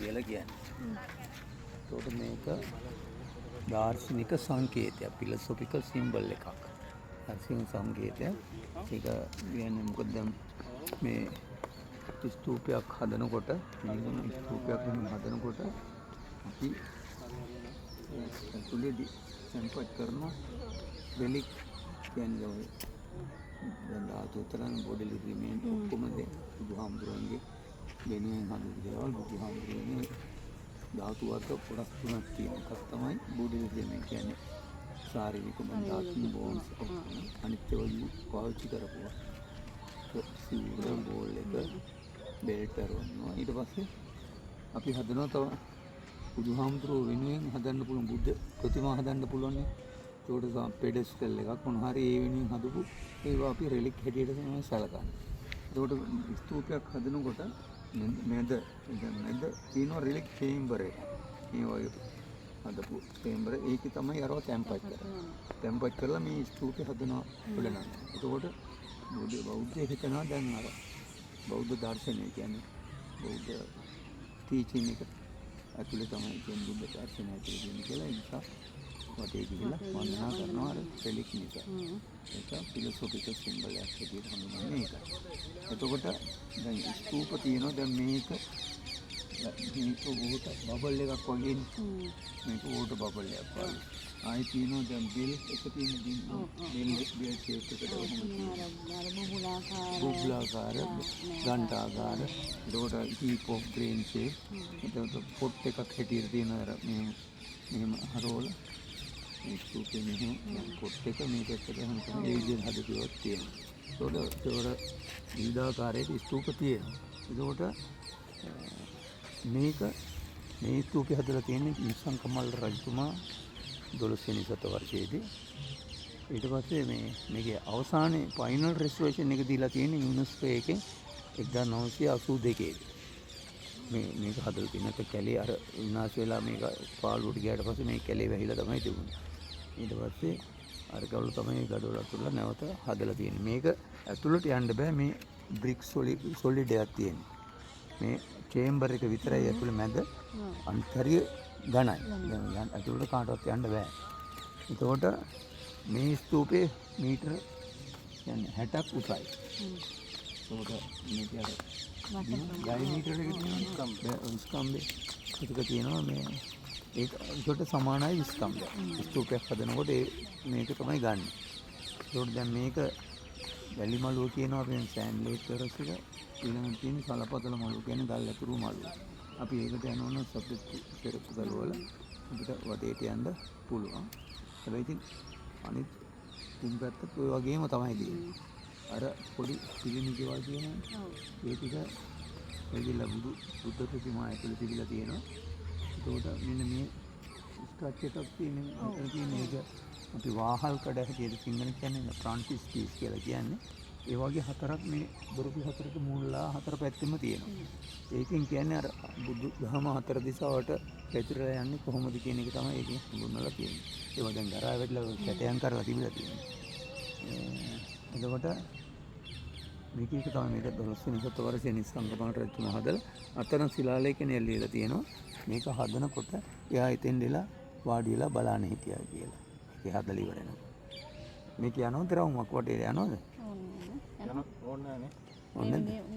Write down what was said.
කියලා කියන්නේ. ඒකට මේක දාර්ශනික සංකේතයක්, ෆිලොසොෆිකල් සිම්බල් එකක්. දාර්ශනික සංකේතයක්. ඒක කියන්නේ මොකද දැන් මේ ස්තූපයක් හදනකොට මේ ස්තූපයක් හදනකොට අපි ඇතුලේදී සම්පත් කරන රෙලික් කියන්නේ ඔය දැන් ආතුතරන් බොඩිලි රිමේන් ඔක්කොම බුදුහාමුදුරන්ගේ වෙනුවෙන් හදපු දේවල් බුදුහාමුදුරනේ ධාතු වර්ග කොටස් තුනක් තියෙනවා. එකක් තමයි බොඩිලි රිමේන් කියන්නේ ශාරීරික බන්ධාත්මක බෝන්ස් අනිත් ඒවා පාවිච්චි කරපුවා. සිවුර බෝල් එක බෙල්ට් කරනවා. ඊට පස්සේ අපි හදනවා තව බුදුහාමුදුරුවෝ වෙනුවෙන් හදන්න පුළුවන් බුද්ධ ප්‍රතිමා හදන්න පුළුවන් නේ. ඒකට පෙඩෙස්ටල් එකක් මොන හරි ඒ වෙනුවෙන් හදපු ඒවා අපි රෙලික් හැටියට තමයි සලකන්නේ. ඒකට ස්තූපයක් හදනකොට මැද තියෙන රෙලික් චේම්බර් එක. මේ වගේ හදපු චේම්බර් ඒකේ තමයි අරව තැම්පත් කරන්නේ. තැම්පත් කරලා මේ ස්තූපය හදනවා බලනවා. එතකොට බෞද්ධ හිතනවා දැන් අර බෞද්ධ දර්ශනය කියන්නේ බෞද්ධ ටීචින් එක ඇතුලේ තමයි කියන්නේ බුද්ධ දර්ශනය ඇතුලේ කියන්නේ කියලා. ඒ නිසා වටේ ගිහිල්ලා වන්දනා කරනවා අර රෙලික් නිසා. ඒක ෆිලොසොෆිකල් සිම්බල් එකක් විදිහට හඳුන්වන්නේ ඒක. එතකොට දැන් ස්තූප තියෙනවා දැන් මේක උඩට බබල් එකක් වගේ මේක උඩට බබල් එකක් වගේ. ආයි තියෙනවා දැන් බෙල් එක තියෙන බෙල් ෂේප් එකට බුබුලාකාර ගන්ටාකාර ඒකට හීප් ඔෆ් ග්‍රේන් ෂේප්. එතකොට පොට් එකක් හැටියට තියෙන අර මෙහෙම හරවල මේ ස්තූපේ මෙහෙම පොට් එක මේක එක්ක ගහන තමයි ඒ විදිහට හදපුවක් තියෙනවා. ඒකට විවිධාකාරයේ ස්තූප තියෙනවා. ඒකට මේ ස්තූපය හදලා තියෙන්නේ ඉන්සන් කමල් රජතුමා 12 වෙනි සතවර්ෂයේදී. ඊට පස්සේ මේකේ අවසානයේ ෆයිනල් රිස්ටෝරේෂන් එක දීලා තියෙන්නේ යුනෙස්කෝ එකෙන් 1982 මේක හදලා තියෙන එක කැලේ අර විනාශ වෙලා මේක පාළුවට ගියාට පස්සේ මේ කැලේ වැහිලා තමයි තිබුණේ. ඊට පස්සේ අර ගවල තමයි ගඩොල අතුල්ලා නැවත හදලා තියෙන්නේ. මේක ඇතුළට යන්න බෑ මේ බ්‍රික්ස් සොලිඩ් එකක් තියෙන්නේ. මේ චේම්බර් එක විතරයි ඇතුළේ මැද අන්තරිය ඝනයි. දැන් ඇතුළට කාටවත් යන්න බෑ. එතකොට මේ ස්තූපේ මීටර කියන්නේ 60ක් උසයි. ඒකට මේක අර ඩයමීටර් එක තියෙනවා ස්කම්බේ. ඒක තියෙනවා මේ ඒකට සමානයි ස්කම්බේ. ස්තූපයක් හදනකොට මේක තමයි ගන්න. ඒකට දැන් මේක වැලි මලුව කියනවා අපි සෑන්ඩ් ලේක් ටෙරස් එක. ඊළඟට තියෙන සලපතල මලුව කියන්නේ ගල් ඇතුරු මලුව. අපි ඒකට යනවනම් සප්පෙට්ටු පෙරප්පු ගලවල අපිට වටේට යන්න පුළුවන්. හැබැයි ඉතින් අනිත් තුන් පැත්තත් ඔය වගේම තමයි තියෙන්නේ. අර පොඩි පිළිමිකවල් තියෙනවා. ඒ ටික එදිලා බුද්ධ ප්‍රතිමා ඇතුළේ තිබිලා තියෙනවා. ඒකට මෙන්න මේ ස්ට්‍රක්චර් එකක් තියෙන මේක අපි වාහල් කඩ හැටියට සිංහල කියන්නේ ෆ්‍රන්ටිස් පීස් කියලා කියන්නේ. ඒ වගේ හතරක් මේ දොරටු හතරක මූලලා හතර පැත්තෙම තියෙනවා. ඒකෙන් කියන්නේ අර බුදු දහම හතර දිශාවට පැතිරලා යන්නේ කොහොමද කියන එක තමයි ඒකෙන් හඳුන්වලා තියෙන්නේ. ඒවා දැන් ගරා වැටලා කැටයන් කරලා තිබිලා තියෙනවා. එතකොට මේක තමයි මේක 12 වෙනි සතවර්ෂයේ නිස්සංගම රජතුමා හදලා අතරන ශිලාලේඛනය ලියලා තියෙනවා. මේක හදනකොට එයා එතෙන් දෙලා වාඩි වෙලා බලන්න හිටියා කියලා. ඒක හදලා ඉවර වෙනවා. මේක යනවද රවුමක් වටේ යනවද? ඕන්නේ නැහැ.